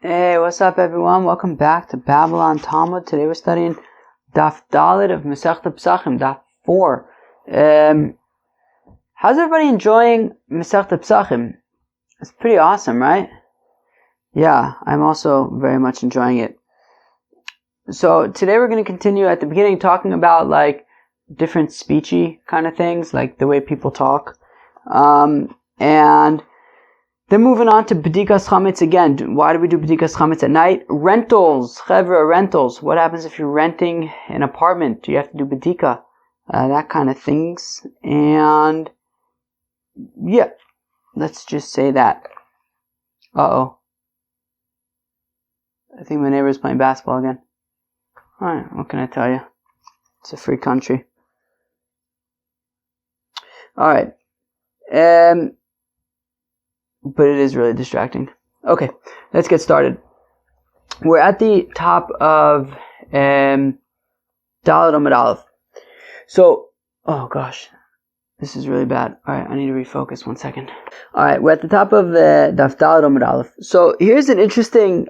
Hey, what's up everyone? Welcome back to Babylon Talmud. Today we're studying Daf Dalet of Masechta Pesachim, Daf 4. How's everybody enjoying Masechta Pesachim? It's pretty awesome, right? Yeah, I'm also very much enjoying it. So today we're going to continue at the beginning talking about like different speechy kind of things, like the way people talk. And then moving on to Bedikat hametz again. Why do we do Bedikat hametz at night? Rentals, chevra, rentals. What happens if you're renting an apartment? Do you have to do Bedikat? That kind of things. And yeah, let's just say that. Uh-oh. I think my neighbor's playing basketball again. Alright, what can I tell you? It's a free country. Alright. But it is really distracting. Okay, let's get started. We're at the top of Dalet Amud Aleph. So, oh gosh, this is really bad. Alright, I need to refocus 1 second. Alright, we're at the top of Daf Dalet Amud Aleph. So here's an interesting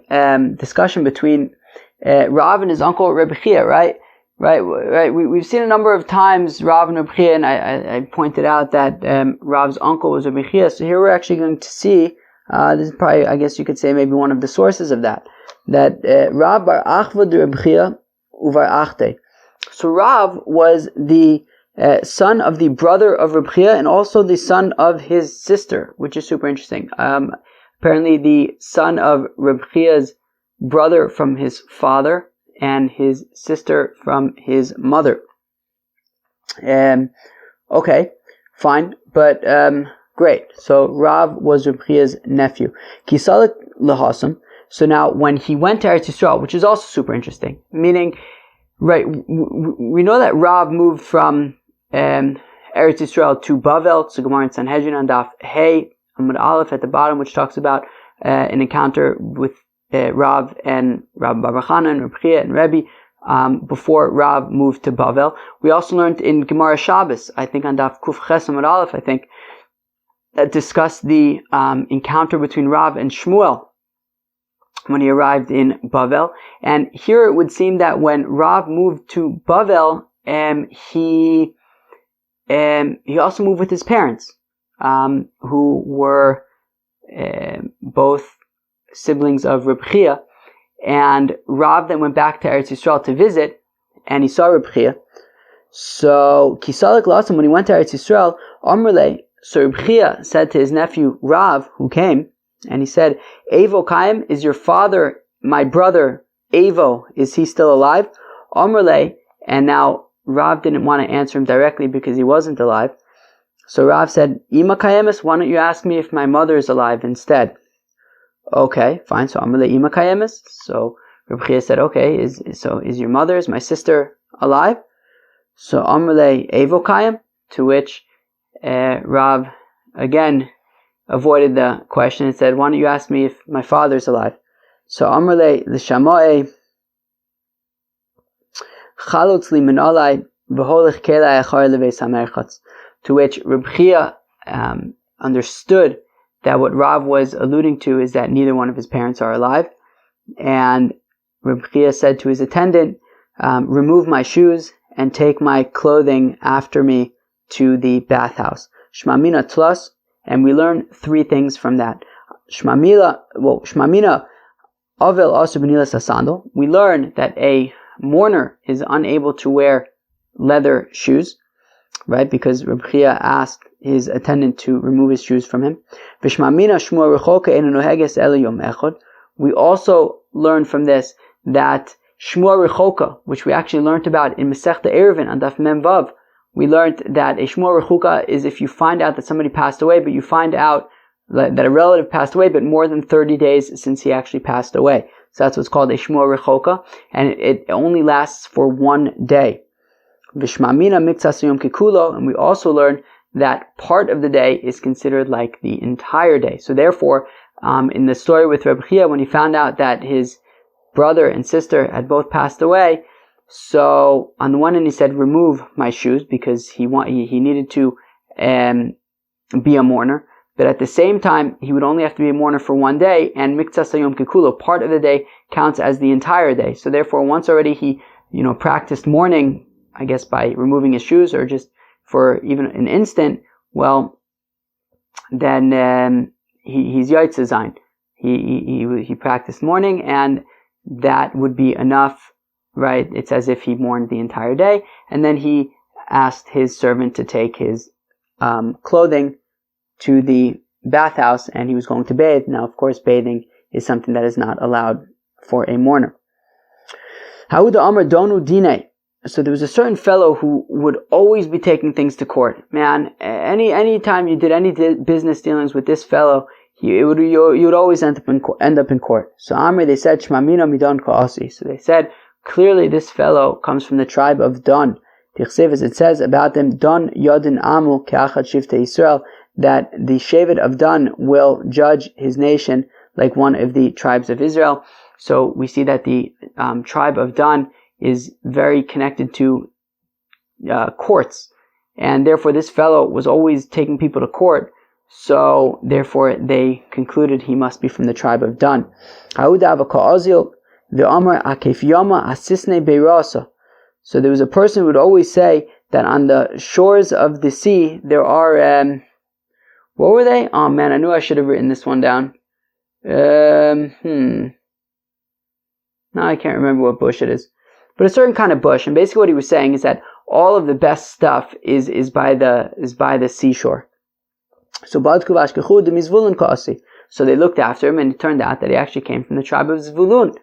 discussion between Rav and his uncle Reb Chia, right? We've seen a number of times Rav and Reb Chia, and I pointed out that Rav's uncle was Reb Chia. So here we're actually going to see, this is probably, I guess you could say, maybe one of the sources of that Rav bar Achvod Reb Chia uvar Achte. So Rav was the son of the brother of Reb Chia and also the son of his sister, which is super interesting. Apparently the son of Reb Chia's brother from his father and his sister from his mother. Okay, fine, but great. So Rav was Reb Chia's nephew. Kisalik lahasam. So now when he went to Eretz Yisrael, which is also super interesting, meaning, right, we know that Rav moved from Eretz Yisrael to Bavel, to Gemara and Sanhedrin on Daf Hey Amud Aleph at the bottom, which talks about an encounter with Rav and Rav Bar Chana and Reb Chia and Rebbe before Rav moved to Bavel. We also learned in Gemara Shabbos, I think on Daf Kuf Ches Amud Aleph, I think, that discussed the encounter between Rav and Shmuel when he arrived in Bavel. And here it would seem that when Rav moved to Bavel, he also moved with his parents, who were both siblings of Reb Chia, and Rav then went back to Eretz Yisrael to visit, and he saw Reb Chia. So Kisalik Lasam, when he went to Eretz Yisrael, Amrle, so Reb Chia said to his nephew Rav, who came, and he said, Evo Kaim, is your father, my brother Evo, is he still alive? Amrle, and now Rav didn't want to answer him directly because he wasn't alive. So Rav said, Ima Kayemis, why don't you ask me if my mother is alive instead? Okay, fine. So Amrle Ima Kayemis. So Reb Chia said, okay, is your mother, is my sister alive? So Amrle Evo Kayem, to which Rav again avoided the question and said, why don't you ask me if my father's alive? So Amrle L'Shamoe Chalutz Li Min Alai V'Holech Kelai Achar Leveis HaMerchatz, to which Reb Chia understood that what Rav was alluding to is that neither one of his parents are alive. And Reb Chia said to his attendant, remove my shoes and take my clothing after me to the bathhouse. Shmamina tlas, and we learn three things from that. Shmamina avel asu b'nilas hasandal. We learn that a mourner is unable to wear leather shoes, right? Because Reb Chia asked his attendant to remove his shoes from him. We also learn from this that Shmua Rechoka, which we actually learned about in Masechta Eruvin on Daf Mem Vav, we learned that a Shmua Rechoka is if you find out that somebody passed away, but you find out that a relative passed away, but more than 30 days since he actually passed away. So that's what's called a Shmua Rechoka, and it only lasts for 1 day. Vishmamina Miktsas Yom Kikulo, and we also learn that part of the day is considered like the entire day. So therefore, in the story with Reb Chia, when he found out that his brother and sister had both passed away, so on the one hand he said, remove my shoes, because he needed to be a mourner. but at the same time, he would only have to be a mourner for one day, and miktsas hayom kekulo, part of the day, counts as the entire day. So therefore, once already he, practiced mourning, I guess by removing his shoes or just for even an instant, well, then he's yaitze zayin. He practiced mourning, and that would be enough, right? It's as if he mourned the entire day, and then he asked his servant to take his clothing to the bathhouse, and he was going to bathe. Now, of course, bathing is something that is not allowed for a mourner. Hauda Amar Donu Dine. So there was a certain fellow who would always be taking things to court. Man, any time you did any business dealings with this fellow, you would always end up in court. So Amr, they said, Shmamino Midon Ka'asi. So they said, clearly this fellow comes from the tribe of Dan. Tichsev, as it says about them, Dan Yodin Amu Ke'achad Shivte Yisrael, that the Shevet of Dan will judge his nation like one of the tribes of Israel. So we see that the tribe of Dan is very connected to courts, and therefore this fellow was always taking people to court. So therefore they concluded he must be from the tribe of Dan. So there was a person who would always say that on the shores of the sea there are, what were they? Oh man, I knew I should have written this one down. Now I can't remember what bush it is. But a certain kind of bush. And basically what he was saying is that all of the best stuff is by the seashore. So So they looked after him, and it turned out that he actually came from the tribe of Zvulun.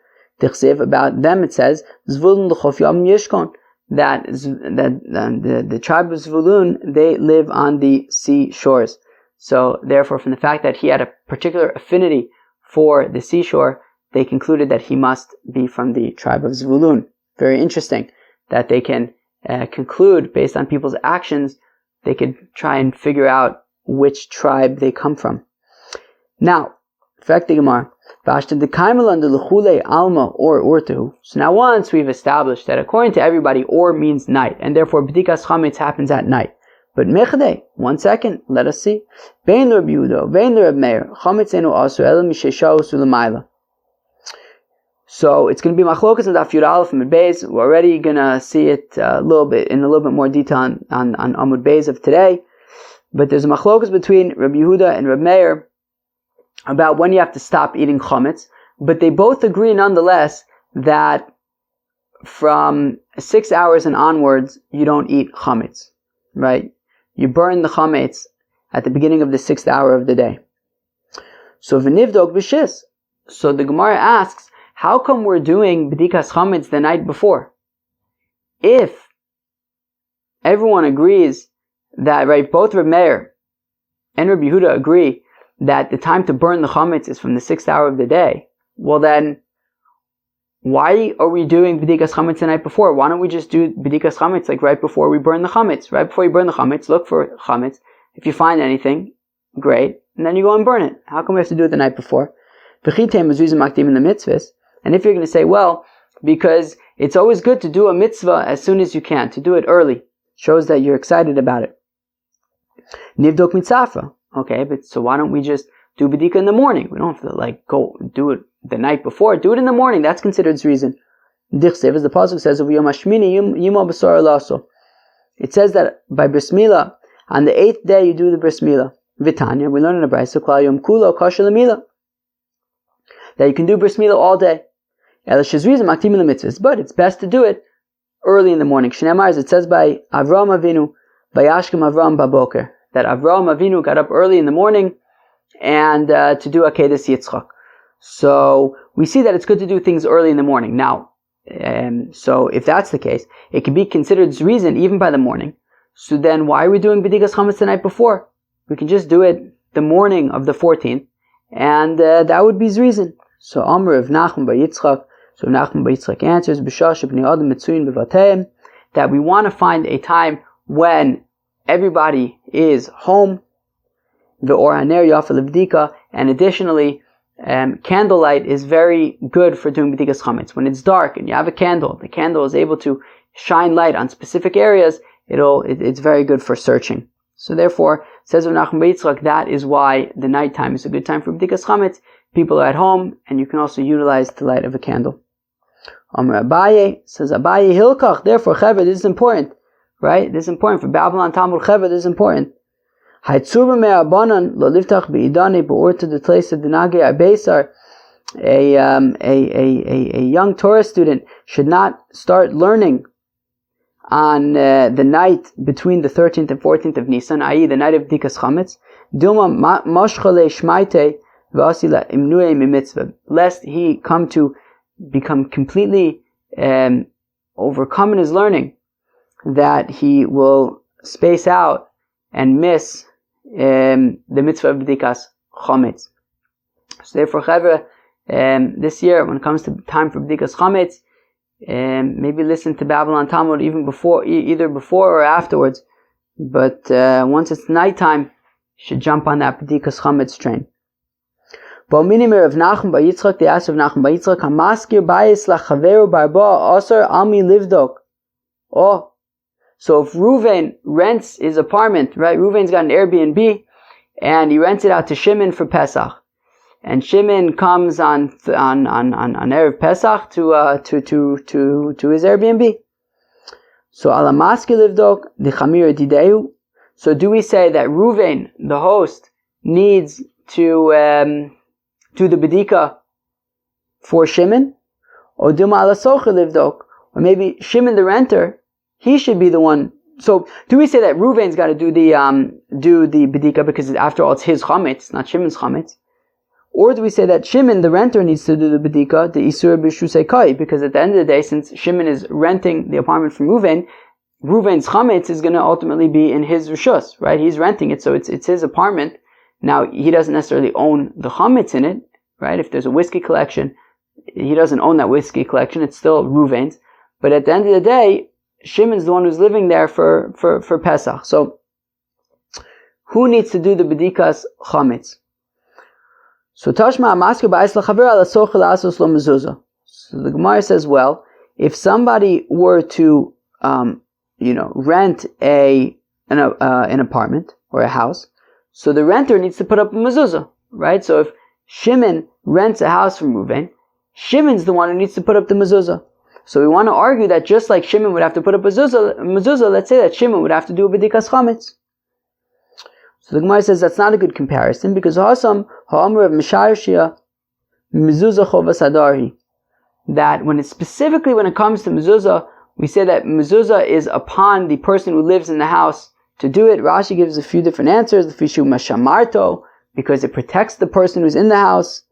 About them it says, Zvulun l'chof yam yishkon, that the tribe of Zvulun, they live on the seashores. So therefore, from the fact that he had a particular affinity for the seashore, they concluded that he must be from the tribe of Zvulun. Very interesting that they can conclude based on people's actions. They could try and figure out which tribe they come from. Now, fact the Gemara. So now once we've established that according to everybody, or means night, and therefore Bedikas hametz happens at night. But mechadei, 1 second, let us see. Bein Rabbi Yehuda, bein Rabbi Meir, chametz enu asu ela misheshahu sulamayla. So it's going to be machlokas and Daf Yud Aleph Amud Beis. We're already going to see it a little bit more detail on Amud Beis of today. But there's a machlokas between Rabbi Yehuda and Rabbi Meir about when you have to stop eating chametz. But they both agree nonetheless that from 6 hours and onwards, you don't eat chametz, right? You burn the chametz at the beginning of the 6th hour of the day. So v'nivdok b'shis. So the Gemara asks, how come we're doing Bedikas Chametz the night before? If everyone agrees that, right, both Rabbi Meir and Rabbi Yehuda agree that the time to burn the Chametz is from the 6th hour of the day, well then, why are we doing Bedikas Chametz the night before? Why don't we just do Bedikas Chametz like right before we burn the Chametz? Right before you burn the Chametz, look for Chametz. If you find anything, great, and then you go and burn it. How come we have to do it the night before? And if you're going to say, well, because it's always good to do a mitzvah as soon as you can, to do it early. Shows that you're excited about it. Nivdok mitzafa. Okay, but so why don't we just do Bedika in the morning? We don't have to go do it the night before. Do it in the morning. That's considered reason. Dichsev, as the pasuk says, it says that by bris milah, on the 8th day you do the bris milah. Vitanya, we learn in the Brayso, kol yom kulo kosher l'milah, that you can do bris milah all day. But it's best to do it early in the morning. Shneimar, as it says by Avraham Avinu, Vayashkem Avraham baboker, that Avraham Avinu got up early in the morning and to do Akedas Yitzchak. So we see that it's good to do things early in the morning. Now, so if that's the case, it can be considered reason even by the morning. So then why are we doing Bedikas Chametz the night before? We can just do it the morning of the 14th, and that would be reason. So Amr of Nachman by Yitzchak. So Nachman by Yitzchak answers, that we want to find a time when everybody is home, and additionally, candlelight is very good for doing Bedikas Chametz. When it's dark and you have a candle, the candle is able to shine light on specific areas, it's very good for searching. So therefore, says Rav Nachman bar Yitzchak, that is why the nighttime is a good time for Bedikas Chametz. People are at home, and you can also utilize the light of a candle. Amar Abaye, says Abaye Hilkach, therefore Cheved, this is important, right? This is important for Babylon Talmud Cheved, this is important. Haitzur me'abanan lo liftach be'idane be'orta de tleisa denage abesar. A young Torah student should not start learning on the night between the 13th and 14th of Nisan, i.e. the night of Bedikas Chametz, Dilma mashchale shmaite v'asila imnuei mimitzvah, lest he come to become completely overcome in his learning, that he will space out and miss the mitzvah of Bedikas Chametz. So therefore, Chevra, this year, when it comes to time for Bedikas Chametz, maybe listen to Babylon Talmud even before, either before or afterwards. But once it's nighttime, you should jump on that Bedikas Chametz train. Balminimir of Nachman bar Yitzchak, they asked of Nachman bar Yitzchak, Hamaskir bayis lachaveru barba asar almi livdok. Oh, so if Reuven rents his apartment, right? Reuven's got an Airbnb, and he rents it out to Shimon for Pesach. And Shimon comes on Erev Pesach to his Airbnb. So alamaski livdok the chamir dideu. So do we say that Reuven, the host, needs to do the bedika for Shimon, or duma alasocher livdok, or maybe Shimon the renter, he should be the one. So do we say that Reuven's got to do the bedika because after all it's his chametz, not Shimon's chametz? Or do we say that Shimon, the renter, needs to do the bedika, the isur b'shusei kai, because at the end of the day, since Shimon is renting the apartment from Reuven, Reuven's chametz is going to ultimately be in his rishus, right? He's renting it, so it's his apartment. Now, he doesn't necessarily own the chametz in it, right? If there's a whiskey collection, he doesn't own that whiskey collection, it's still Reuven's. But at the end of the day, Shimon's the one who's living there for Pesach. So, who needs to do the bedikas chametz? So Tashma Amasker ba'is lachaver ala sochel asos lo mezuzah. So the Gemara says, well, if somebody were to, rent an apartment or a house, so the renter needs to put up a mezuzah, right? So if Shimon rents a house from Reuven, Shimon's the one who needs to put up the mezuzah. So we want to argue that just like Shimon would have to put up a mezuzah, let's say that Shimon would have to do a bedikas chametz. So the Gemara says that's not a good comparison, because Hasam ha'amr of Mishayashia mezuzah chovas hadarhi, that when it comes to mezuzah, we say that mezuzah is upon the person who lives in the house to do it. Rashi gives a few different answers. The fishu mashamarto, because it protects the person who's in the house,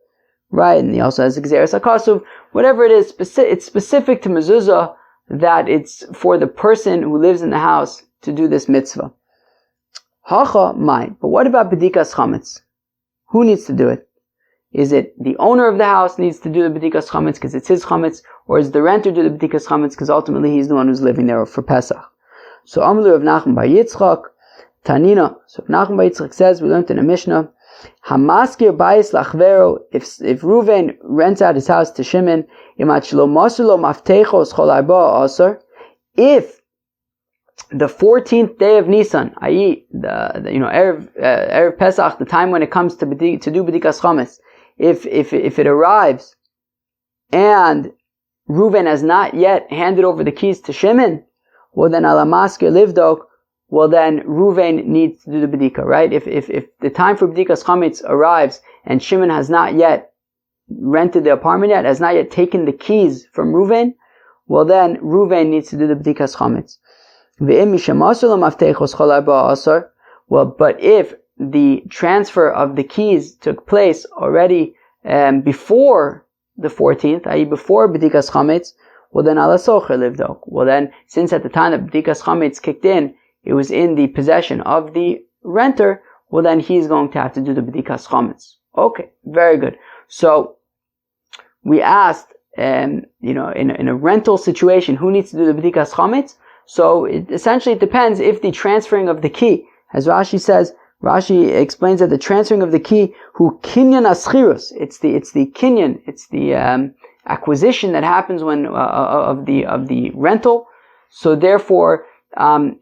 right? And he also has Gzeres HaKasuv. Whatever it is, it's specific to mezuzah, that it's for the person who lives in the house to do this mitzvah. Hacha mai. But what about bedikas chametz? Who needs to do it? Is it the owner of the house needs to do the bedikas chametz because it's his chametz, or is the renter do the bedikas chametz because ultimately he's the one who's living there for Pesach? So Amru of Nachman bar Yitzchak, Tanina. So Nachman bar Yitzchak says, we learned in a Mishnah, Hamaskir bayis lachvero, if Reuven rents out his house to Shimon, imat shelo masulo maftechos chol arba asar, if the 14th day of Nisan, i.e., Erev Pesach, the time when it comes to do bedikas chametz, if it arrives and Reuven has not yet handed over the keys to Shimon, well then alamaskir livdok, well then Reuven needs to do the bedika, right? If the time for bedikas chametz arrives and Shimon has not yet rented the apartment yet, has not yet taken the keys from Reuven, well then Reuven needs to do the bedikas chametz. Well, but if the transfer of the keys took place already before the 14th, i.e. before bedikas chametz, well then ala socher livdok. Well then, since at the time that bedikas chametz kicked in, it was in the possession of the renter, well then he's going to have to do the bedikas chametz. Okay, very good. So we asked, in a rental situation, who needs to do the bedikas chametz? So essentially it depends if the transferring of the key, as Rashi says, Rashi explains that the transferring of the key, who kinyan aschirus, it's the kinyan, it's the acquisition that happens when of the rental. So therefore,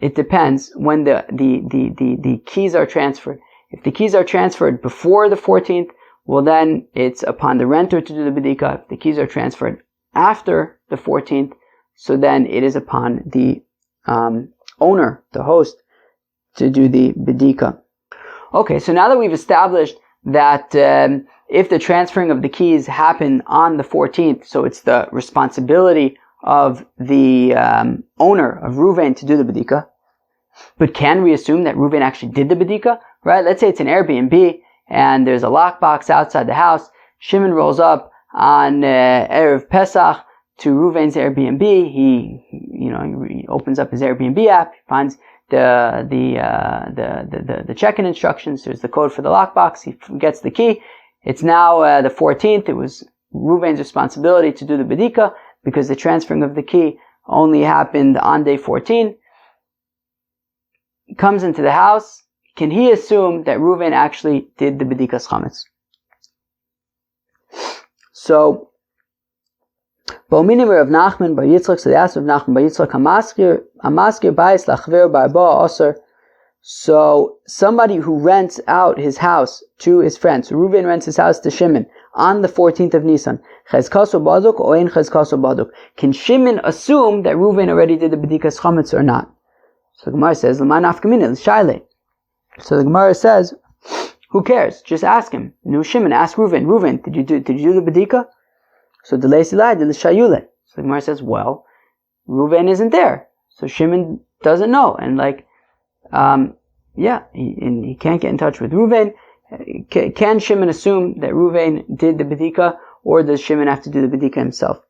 it depends when the keys are transferred. If the keys are transferred before the 14th, well then it's upon the renter to do the Bedikat. If the keys are transferred after the 14th, so then it is upon the owner, the host, to do the Bedikat. Okay, so now that we've established that if the transferring of the keys happen on the 14th, so it's the responsibility of the owner of Reuven to do the Bedikat. But can we assume that Reuven actually did the Bedikat? Right? Let's say it's an Airbnb and there's a lockbox outside the house. Shimon rolls up on Erev Pesach to Reuven's Airbnb. He opens up his Airbnb app. He finds the check-in instructions. There's the code for the lockbox. He gets the key. It's now the 14th. It was Reuven's responsibility to do the Bedikat because the transferring of the key only happened on day 14. He comes into the house. Can he assume that Reuven actually did the Bedikas Chametz? So, Ba'ominim Rav Nachman Bar Yitzchak, so they asked Rav Nachman Bar Yitzchak, Hamaskir Bayis Lachver Barba Aser. So, somebody who rents out his house to his friends, so Reuven rents his house to Shimon on the 14th of Nisan. Chezkaso Baduk or Ein Chezkaso Baduk. Can Shimon assume that Reuven already did the Bedikas Chametz or not? So the Gemara says, L'man Afkamina, L'shayle. So the Gemara says, who cares? Just ask him. No, Shimon, ask Reuven. Reuven, did you do the Bedikat? So the Leisilai did the Shayule. So the Gemara says, well, Reuven isn't there. So Shimon doesn't know. And he can't get in touch with Reuven. Can Shimon assume that Reuven did the Bedikat, or does Shimon have to do the Bedikat himself?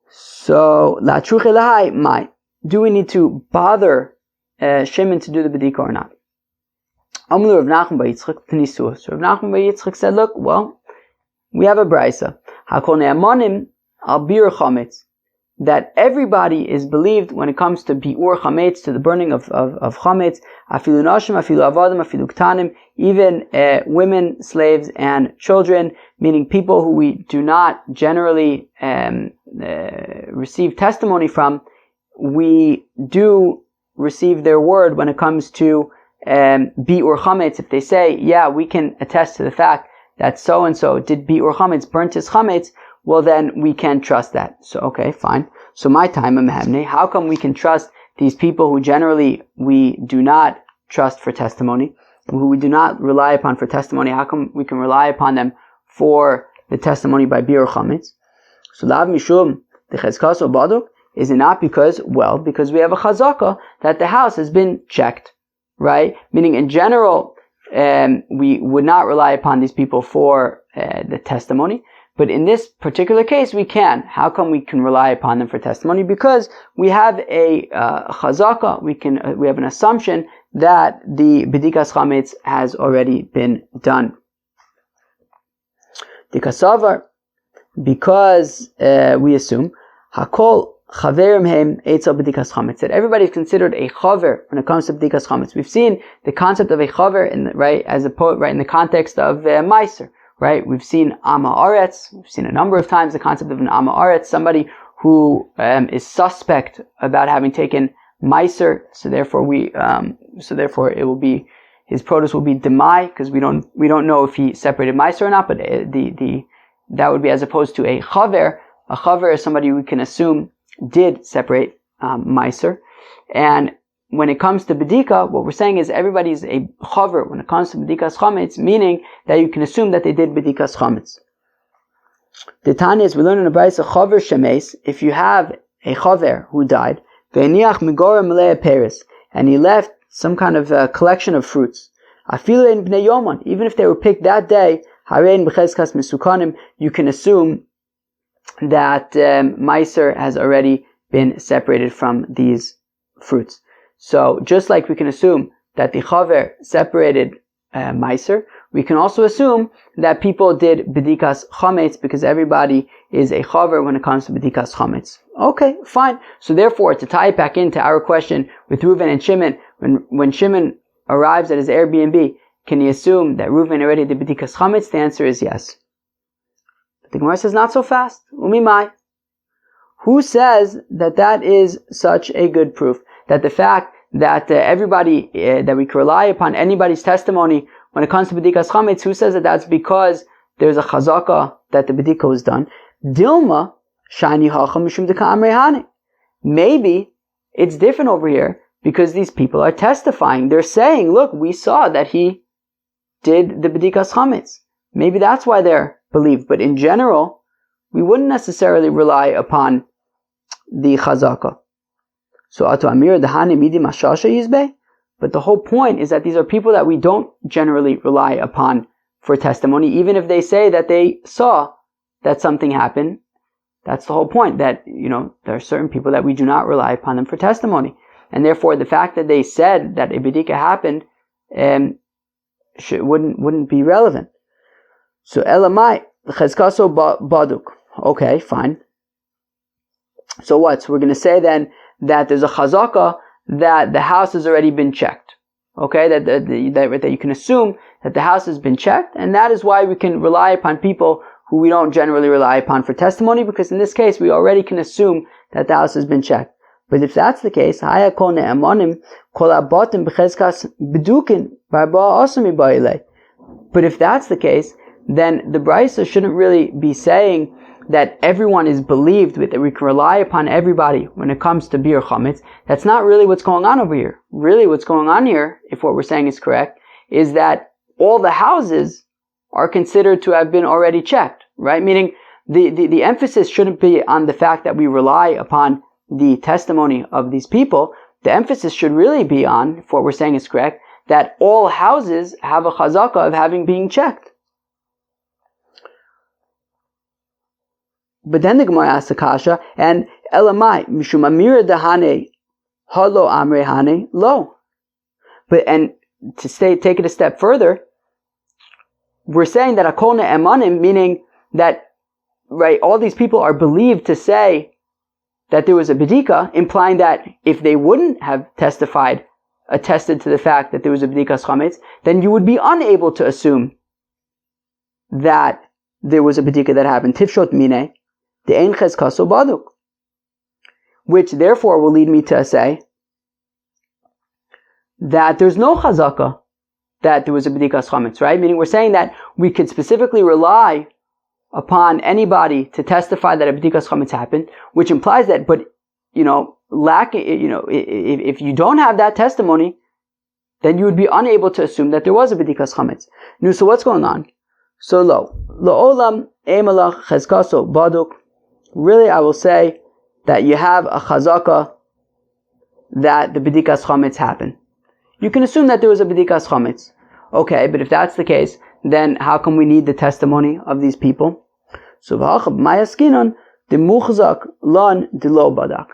So, La Truche Lahai, my. Do we need to bother Shimon to do the Bedikat or not? Amru Rav Nachman Bar Yitzchak T'nisua. So Rav Nachman Bar Yitzchak said, look, well, we have a brisa. Hakol ne'amanim al bir chametz. That everybody is believed when it comes to bi'ur chametz, to the burning of chametz, afilu nashim, afilu avadim, afilu ktanim, even women, slaves, and children, meaning people who we do not generally receive testimony from. We do receive their word when it comes to bi'ur chametz. If they say, yeah, we can attest to the fact that so-and-so did bi'ur chametz, burnt his chametz, well then we can trust that. So okay, fine. So my time, how come we can trust these people who generally we do not trust for testimony, who we do not rely upon for testimony? How come we can rely upon them for the testimony by bi'ur chametz? So lav mishum the chezkaso baduk. Is it not because we have a chazaka that the house has been checked, right? Meaning in general, we would not rely upon these people for the testimony. But in this particular case, we can. How come we can rely upon them for testimony? Because we have a chazaka, we have an assumption that the Bedikas Chametz has already been done. The kasavar, because we assume, hakol chaverim heim eitzel bedikas chametz, that everybody is considered a chaver when it comes to bedikas chametz. We've seen the concept of a chaver in the context of meiser, right? We've seen ama aretz. We've seen a number of times the concept of an ama aretz, somebody who is suspect about having taken meiser. So therefore it will be, his produce will be demai, because we don't know if he separated meiser or not. But that would be as opposed to a chaver. A chaver is somebody we can assume did separate meiser. And when it comes to bedika, what we're saying is everybody's a chaver when it comes to bedikas chametz, meaning that you can assume that they did bedikas chametz. The Tanya is, we learn in the Brisa, chaver shemes, if you have a chaver who died, ve'eniach migora melea peris, and he left some kind of collection of fruits, afilu in bnei yoman, even if they were picked that day, harein b'chezkas mesukanim, you can assume that meiser has already been separated from these fruits. So just like we can assume that the chaver separated meiser, we can also assume that people did bedikas chametz, because everybody is a chaver when it comes to bedikas chametz. Okay, fine. So therefore, to tie it back into our question with Reuven and Shimon, when Shimon arrives at his Airbnb, can he assume that Reuven already did bedikas chametz? The answer is yes. The Gemara says not so fast. Umimai. Who says that that is such a good proof? That the fact that everybody, that we can rely upon anybody's testimony when it comes to Bedikas Chametz, who says that that's because there's a chazaka that the Bedika was done? Dilma, shani hacham mishum deka amrehane. Maybe it's different over here because these people are testifying. They're saying, look, we saw that he did the Bedikas Chametz. Maybe that's why they're believed. But in general, we wouldn't necessarily rely upon the chazaka. So atu amir dehane midi mashasha yizbe. But the whole point is that these are people that we don't generally rely upon for testimony, even if they say that they saw that something happened. That's the whole point, that, there are certain people that we do not rely upon them for testimony. And therefore, the fact that they said that a Bedika happened wouldn't be relevant. So, elamai, chezkaso baduk. Okay, fine. So what? So we're going to say then that there's a chazaka that the house has already been checked. Okay, that you can assume that the house has been checked, and that is why we can rely upon people who we don't generally rely upon for testimony, because in this case we already can assume that the house has been checked. But if that's the case, but if that's the case, then the Brisa shouldn't really be saying that everyone is believed with, that we can rely upon everybody when it comes to Bir Chametz. That's not really what's going on over here. Really what's going on here, if what we're saying is correct, is that all the houses are considered to have been already checked, right? Meaning the emphasis shouldn't be on the fact that we rely upon the testimony of these people. The emphasis should really be on, if what we're saying is correct, that all houses have a chazaka of having been checked. But then the Gemara asks the kasha, and elamai mishum amira dehane halo amre hane lo. And to take it a step further, we're saying that akol ne'emanim, meaning that, right, all these people are believed to say that there was a bedika, implying that if they wouldn't have attested to the fact that there was a bedikas chametz, then you would be unable to assume that there was a bedika that happened. Tifshot mine. Which therefore will lead me to say that there's no chazaka that there was a bedikas chametz, right? Meaning we're saying that we could specifically rely upon anybody to testify that a bedikas chametz happened, which implies that, but if you don't have that testimony, then you would be unable to assume that there was a bedikas chametz. Now, so what's going on? So lo olam emalach chezkaso baduk. Really, I will say that you have a chazaka that the bedikas chametz happened. You can assume that there was a bedikas chametz. Okay, but if that's the case, then how come we need the testimony of these people? So mayaskinon the muchzak lan de lo badak.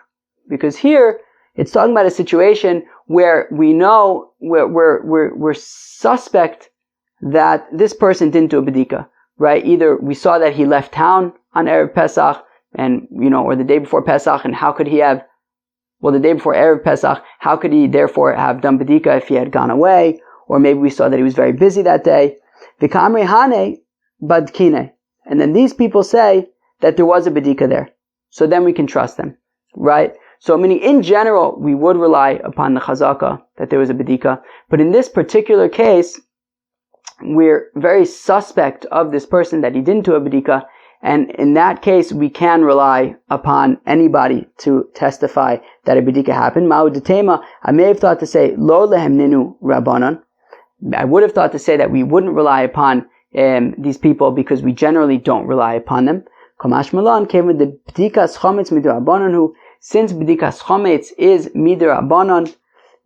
Because here it's talking about a situation where we know we're suspect that this person didn't do a bedika, right? Either we saw that he left town on Erev Pesach, and, or the day before Pesach, and how could he have, the day before Erev Pesach, how could he therefore have done Bedika if he had gone away? Or maybe we saw that he was very busy that day. V'kamri hane badkine. And then these people say that there was a Bedika there. So then we can trust them, right? So meaning in general, we would rely upon the chazaka that there was a Bedika. But in this particular case, we're very suspect of this person that he didn't do a Bedika. And in that case, we can rely upon anybody to testify that a bedika happened. Ma'udetema, I may have thought to say, lo lehem ninu rabbanon. I would have thought to say that we wouldn't rely upon these people because we generally don't rely upon them. Kamash malan came with the bedikas chametz midrabanon, who, since bedikas chametz is midrabanon,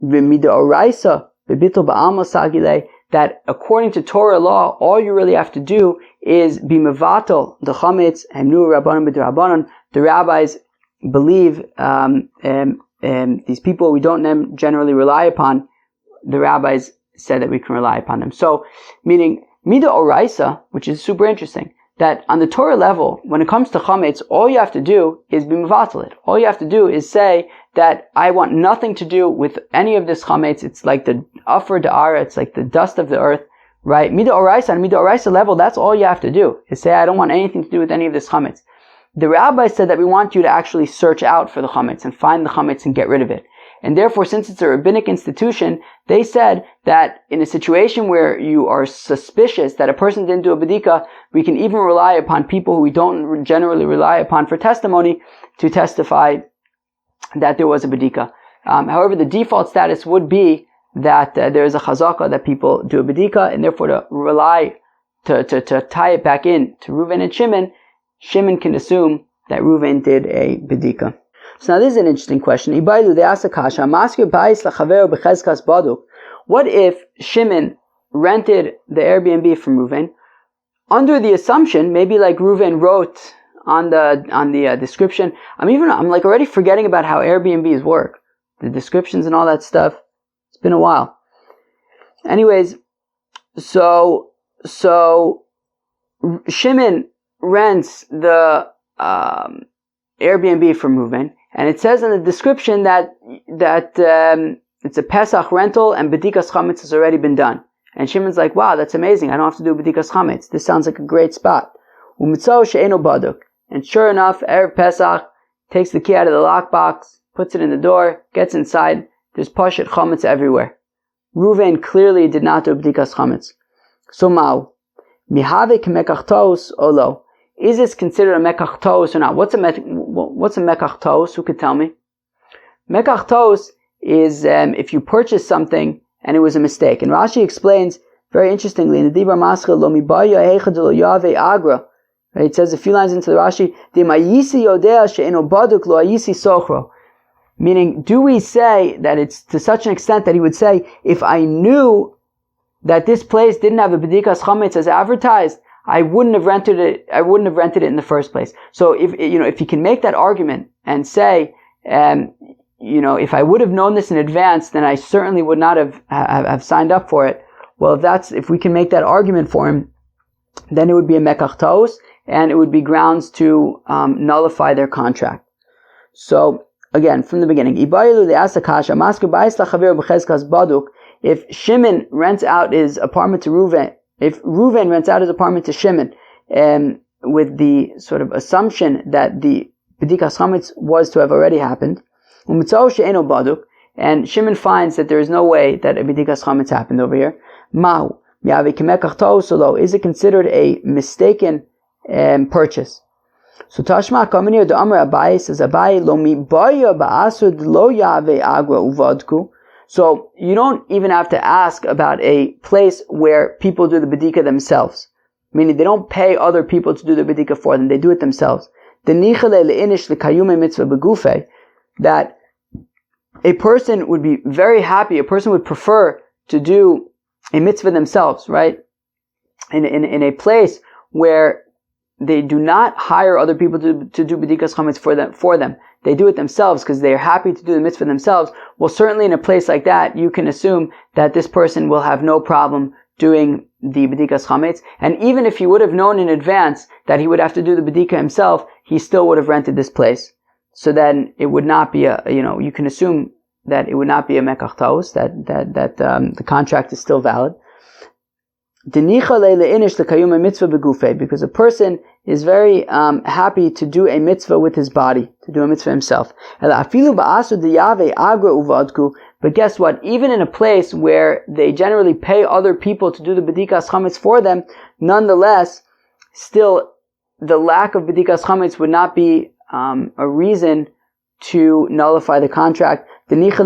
v'midoraisa bebitul ba'alma sagile, that according to Torah law, all you really have to do is be mevatel the chametz and nu rabbanon b'drabanon. The rabbis believe these people we don't generally rely upon. The rabbis said that we can rely upon them. So, meaning mida oraisa, which is super interesting, that on the Torah level, when it comes to chametz, all you have to do is be mevatel it. All you have to do is say that I want nothing to do with any of this chametz. It's like the afer da'ara, it's like the dust of the earth, right? Mida oraisa, on mida oraisa level, that's all you have to do, is say I don't want anything to do with any of this chametz. the rabbi said that we want you to actually search out for the hametz and find the hametz and get rid of it. And therefore, since it's a rabbinic institution, they said that in a situation where you are suspicious that a person didn't do a bedika, we can even rely upon people who we don't generally rely upon for testimony to testify that there was a bedika. However, the default status would be that there is a chazaka that people do a bedika, and therefore to tie it back in to Reuven and Shimon can assume that Reuven did a bedika. So now this is an interesting question. What if Shimon rented the Airbnb from Reuven under the assumption, maybe like Reuven wrote on the description. I'm like already forgetting about how Airbnbs work, the descriptions and all that stuff. It's been a while. Anyways, so Shimon rents the Airbnb from Reuven, and it says in the description that it's a Pesach rental and Bedikas hametz has already been done. And Shimon's like, wow, that's amazing. I don't have to do Bedikas hametz. This sounds like a great spot. And sure enough, Erev Pesach takes the key out of the lockbox, puts it in the door, gets inside. There's Pashat chametz everywhere. Reuven clearly did not do Bedikas hametz. So Mao, mihave k'mekach tos olo. Is this considered a mekach tos or not? What's a mekach tos? Who could tell me? Mekach tos is if you purchase something and it was a mistake. And Rashi explains very interestingly in the Dibra Maschil lo mibaya heichad lo yave agra. Right? It says a few lines into the Rashi, Dimayisi yodea she'eno baduk lo ayisi sochro. Meaning, do we say that it's to such an extent that he would say, if I knew that this place didn't have a Bedikas hametz as advertised, I wouldn't have rented it in the first place. So if he can make that argument and say, if I would have known this in advance, then I certainly would not have signed up for it. Well, if we can make that argument for him, then it would be a mekach taos, and it would be grounds to nullify their contract. So again, from the beginning, if Shimon rents out his apartment to Reuven, if Reuven rents out his apartment to Shimon, with the sort of assumption that the Bedikas hametz was to have already happened, and Shimon finds that there is no way that a Bedikas hametz happened over here, is it considered a mistaken purchase? So Tashma Kamini the Amr Abai says Abai lo mi baya ba'asud lo yave agua uvadku. So you don't even have to ask about a place where people do the bedika themselves. Meaning they don't pay other people to do the bedika for them, they do it themselves. That a person would be very happy, a person would prefer to do a mitzvah themselves, right? In a place where they do not hire other people to do Bedikas hametz for them. They do it themselves because they are happy to do the mitzvah themselves. Well, certainly in a place like that, you can assume that this person will have no problem doing the Bedikas hametz. And even if he would have known in advance that he would have to do the Bedika himself, he still would have rented this place. So then it would not be you can assume that it would not be a mekach taos, that the contract is still valid. Because a person is very happy to do a mitzvah with his body, to do a mitzvah himself. But guess what? Even in a place where they generally pay other people to do the Bedikas hametz for them, nonetheless, still the lack of Bedikas hametz would not be a reason to nullify the contract. Because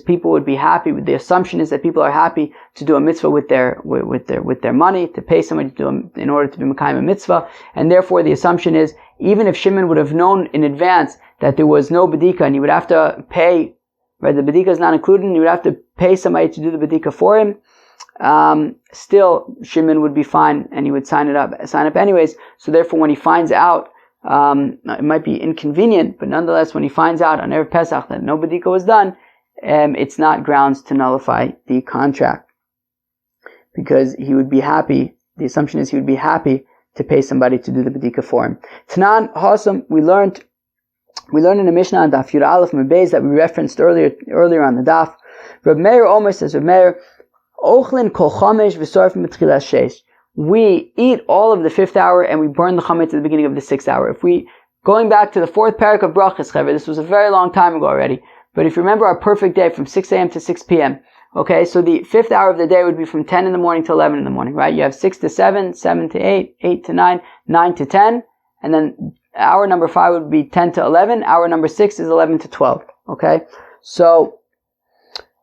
people would be happy. The assumption is that people are happy to do a mitzvah with their money, to pay somebody to do in order to be mekayim a mitzvah, and therefore the assumption is even if Shimon would have known in advance that there was no bedika and he would have to pay, right? The bedika is not included, and he would have to pay somebody to do the bedika for him. Still, Shimon would be fine and he would sign up anyways. So therefore, when he finds out. It might be inconvenient, but nonetheless, when he finds out on Erev Pesach that no Bedika was done, it's not grounds to nullify the contract. Because he would be happy, the assumption is he would be happy to pay somebody to do the Bedika for him. Tanan Hasam, we learned in the Mishnah on Daf Yud Aleph Mebez that we referenced earlier on the Daf. Reb Meir Omer says, Reb Meir, Ochlin kol chamesh v'sorf mitchilas sheish. we eat all of the 5th hour and we burn the chametz at the beginning of the 6th hour. Going back to the 4th parak of brachas, this was a very long time ago already, but if you remember our perfect day from 6 a.m. to 6 p.m., okay, so the 5th hour of the day would be from 10 in the morning to 11 in the morning, right? You have 6 to 7, 7 to 8, 8 to 9, 9 to 10, and then hour number 5 would be 10 to 11, hour number 6 is 11 to 12, okay? So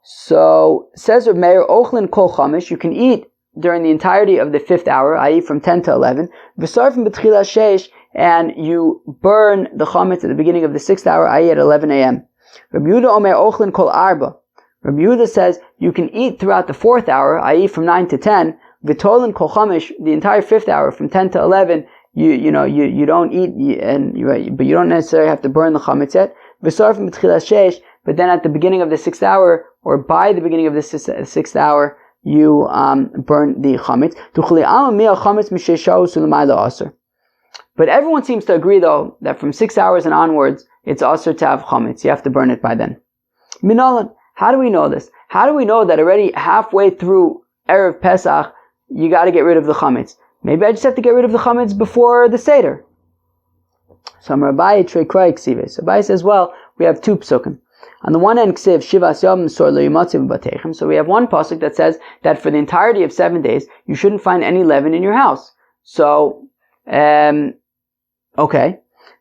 says Reb Meir, Ochlin kol chamish, you can eat during the entirety of the 5th hour, i.e. from 10 to 11, v'sarfim b'tchila sheish, and you burn the chametz at the beginning of the 6th hour, i.e. at 11 a.m. Reb Yehuda omer ochlin kol arba. Reb Yehuda says you can eat throughout the 4th hour, i.e. from 9 to 10, v'tolin kol chamish, the entire 5th hour from 10 to 11, you don't eat, but you don't necessarily have to burn the chametz yet. V'sarfim b'tchila sheish, but then at the beginning of the 6th hour, or by the beginning of the 6th hour, you burn the chametz. But everyone seems to agree, though, that from 6 hours and onwards, it's also to have chametz. You have to burn it by then. Minalan, how do we know this? How do we know that already halfway through Erev Pesach, you got to get rid of the chametz? Maybe I just have to get rid of the chametz before the Seder. So Abai says, well, we have 2 psukim. On the one hand, ksiv shivas yom sor lo yimatzim b'teichem. So we have one pasuk that says that for the entirety of 7 days, you shouldn't find any leaven in your house. So, okay.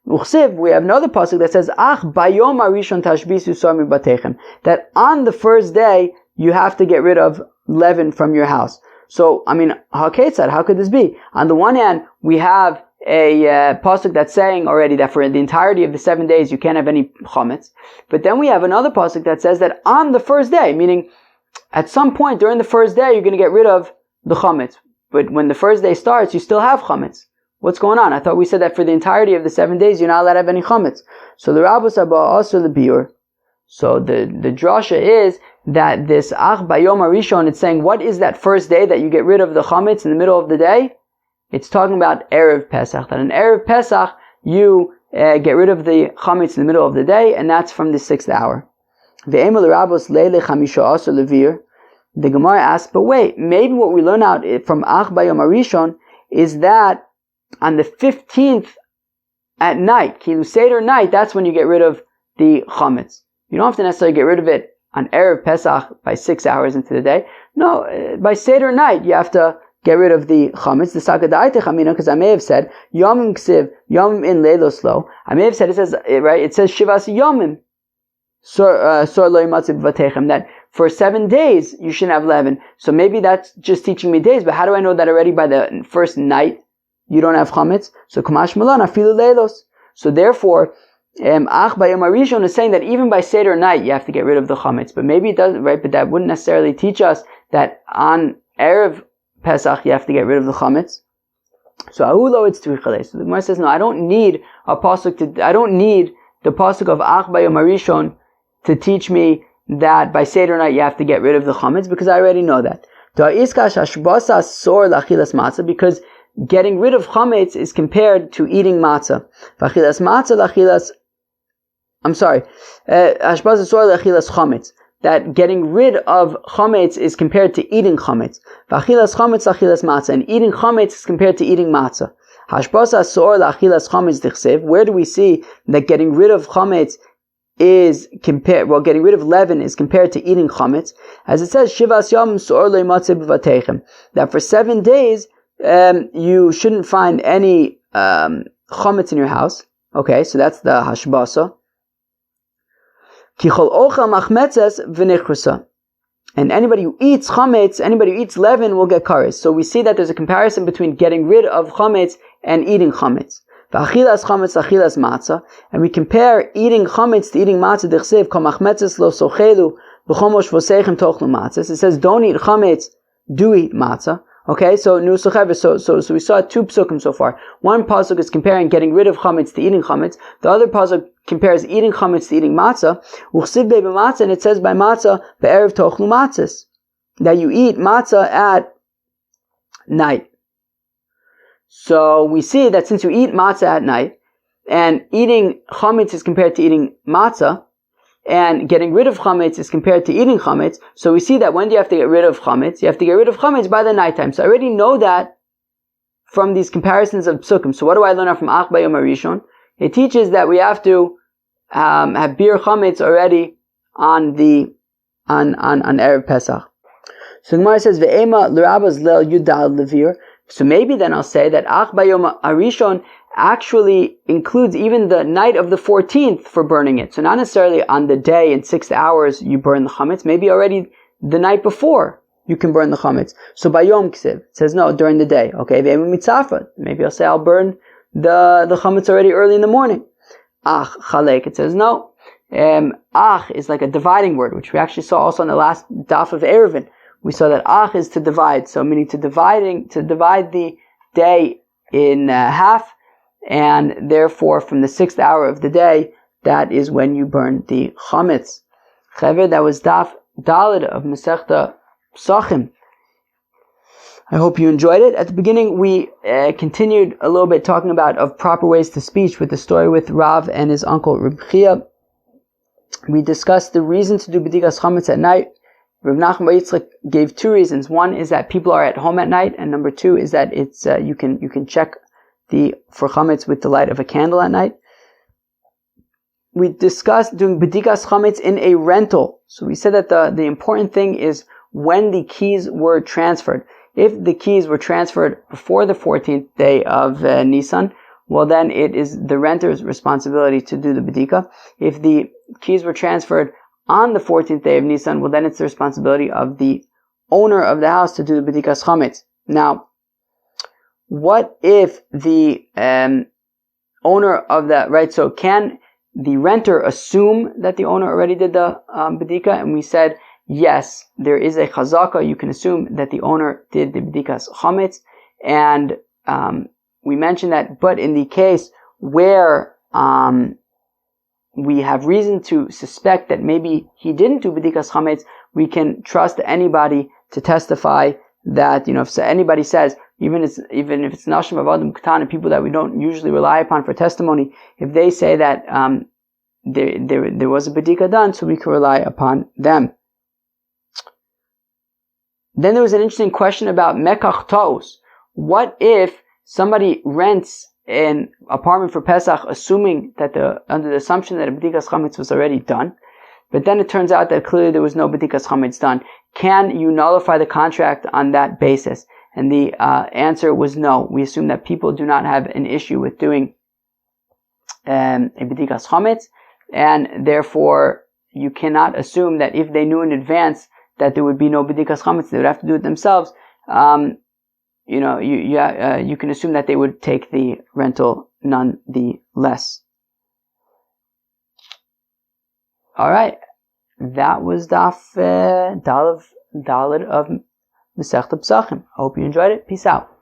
Uchsiv, we have another pasuk that says, ach bayom arishon tashbisu sor mibateichem. That on the first day, you have to get rid of leaven from your house. So, haketzad, how could this be? On the one hand, we have a pasuk that's saying already that for the entirety of the 7 days you can't have any chametz. But then we have another pasuk that says that on the first day, meaning at some point during the first day you're going to get rid of the chametz. But when the first day starts, you still have chametz. What's going on? I thought we said that for the entirety of the 7 days you're not allowed to have any chametz. So the Rabbos Abba also the biur. So the drasha is that this ach bayom arishon, it's saying what is that first day that you get rid of the chametz in the middle of the day? It's talking about Erev Pesach. That in Erev Pesach, you get rid of the chametz in the middle of the day, and that's from the 6th hour. The Gemara asks, but wait, maybe what we learn out from Ach Bayom Arishon is that on the 15th at night, Kilu Seder night, that's when you get rid of the chametz. You don't have to necessarily get rid of it on Erev Pesach by 6 hours into the day. No, by Seder night, you have to get rid of the chametz. The sakadaite chamina, because I may have said yomim ksiv yomim in leiloslo. I may have said it says right. It says shivas yomim sor lo yimatzim v'teichem, that for 7 days you shouldn't have leaven. So maybe that's just teaching me days. But how do I know that already by the first night you don't have chametz? So kamash malan afilu leilos. So therefore, ach bayom arishon is saying that even by Seder night you have to get rid of the chametz. But maybe it doesn't, right? But that wouldn't necessarily teach us that on Erev Pesach, you have to get rid of the chametz. So ahulo it's tvichale. So the Gemara says, no, I don't need the pasuk of ach bayom arishon to teach me that by Seder night you have to get rid of the chametz, because I already know that. Because getting rid of chametz is compared to eating matzah. That getting rid of chametz is compared to eating chametz. V'achilas chametz l'achilas matzah, and eating chametz is compared to eating matzah. Hashbasa sor l'achilas chametz dichsev. Where do we see that getting rid of chametz is compared? Well, getting rid of leaven is compared to eating chametz, as it says shivas yom sor lo yimatzeh b'vateichem. That for 7 days you shouldn't find any chametz in your house. Okay, so that's the hashbasa. And anybody who eats chametz, anybody who eats leaven will get kares. So we see that there's a comparison between getting rid of chametz and eating chametz. And we compare eating chametz to eating matzah. It says don't eat chametz, do eat matzah. Okay, so we saw 2 psukim so far. One pasuk is comparing getting rid of chametz to eating chametz. The other pasuk compares eating chametz to eating matzah. And it says by matzah be'erev tochlu matzahs, that you eat matzah at night. So we see that since you eat matzah at night, and eating chametz is compared to eating matzah, and getting rid of chametz is compared to eating chametz, so we see that when do you have to get rid of chametz? You have to get rid of chametz by the nighttime. So I already know that from these comparisons of psukim. So what do I learn out from Ach Bayom Arishon? It teaches that we have to have bir chametz already on Erev Pesach. So the Gemara says ve'ema l'rabas leil yudal levir. So maybe then I'll say that Ach Bayom Arishon actually includes even the night of the 14th for burning it. So not necessarily on the day in 6 hours you burn the chametz. Maybe already the night before you can burn the chametz. So by Yom Ksiv, it says no, during the day. Okay, maybe I'll say I'll burn the chametz already early in the morning. Ach, chalek, it says no. Ach is like a dividing word, which we actually saw also on the last daf of Erevin. We saw that ach is to divide, so meaning to divide the day in half, and therefore from the 6th hour of the day, that is when you burn the chametz. Chaver, that was daf Daled of Masechta Pesachim. I hope you enjoyed it. At the beginning, we continued a little bit talking about of proper ways to speech with the story with Rav and his uncle Reb Chia. We discussed the reason to do Bedikas Chametz at night. Rav Nachman Bar Yitzchak gave 2 reasons. One is that people are at home at night, and number 2 is that it's you can check for Chametz with the light of a candle at night. We discussed doing Bedikas Chametz in a rental. So we said that the important thing is when the keys were transferred. If the keys were transferred before the 14th day of Nisan, well then it is the renter's responsibility to do the Bedika. If the keys were transferred on the 14th day of Nisan, well then it's the responsibility of the owner of the house to do the Bedikas Chametz. Now, what if the owner of that, right, so can the renter assume that the owner already did the Bedika? And we said, yes, there is a chazaka. You can assume that the owner did the Bedikas Chametz. And we mentioned that, but in the case where we have reason to suspect that maybe he didn't do Bedikas Chametz, we can trust anybody to testify that, if anybody says, even if it's Nashim Avadim Katan, people that we don't usually rely upon for testimony, if they say that there was a Bedika done, so we can rely upon them. Then there was an interesting question about Mekach Taos. What if somebody rents an apartment for Pesach, assuming that under the assumption that a Bedikas Chametz was already done, but then it turns out that clearly there was no Bedikas Chametz done. Can you nullify the contract on that basis? And the answer was no. We assume that people do not have an issue with doing a Bedikas Chametz, and therefore you cannot assume that if they knew in advance that there would be no Bedikas Chametz, they would have to do it themselves. You can assume that they would take the rental nonetheless. All right, that was daf Daled of Masechta Pesachim. I hope you enjoyed it. Peace out.